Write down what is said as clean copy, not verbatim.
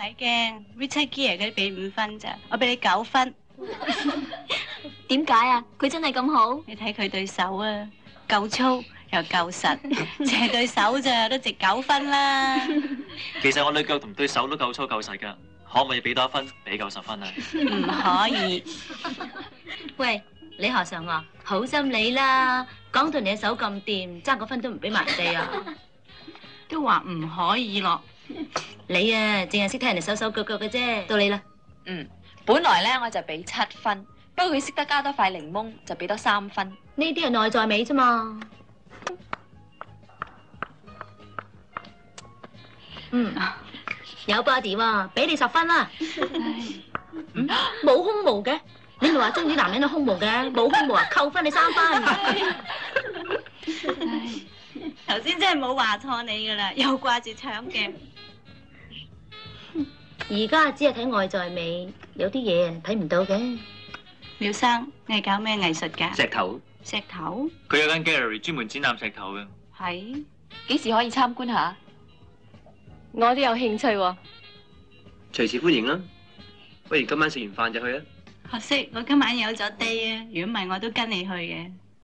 使驚 ，Richard Gere 嗰啲俾5分咋，我俾你9分。點解啊？佢真係咁好？你睇佢對手啊，夠粗又夠實，淨係對手咋都值9分啦。其實我對腳同對手都夠粗夠實㗎，可唔可以俾多1分，俾夠10分啊？唔可以。喂，李學常啊，好心你啦，講到你嘅手咁掂，爭個分都唔俾埋人哋啊！都話唔可以咯。你啊，淨係識睇人哋手手腳腳嘅啫。到你啦。本來咧我就俾7分，不過佢識得加多塊檸檬，就俾多3分。呢啲係內在美啫嘛。有 body 喎，俾你10分啦。冇胸毛嘅，你咪話中意男人嘅胸毛嘅，冇胸毛啊，扣分你3分。頭先真係冇話錯你噶啦，又掛住搶嘅。而家只係睇外在美，有啲嘢睇唔到嘅。廖生，你係搞咩藝術㗎？石頭，石頭？佢有間 gallery 專門展覽石頭嘅。係。幾時可以參觀下？我都有興趣喎。隨時歡迎啦。不如今晚食完飯就去啊。可惜我今晚有咗 day 啊，如果唔係我都跟你去嘅。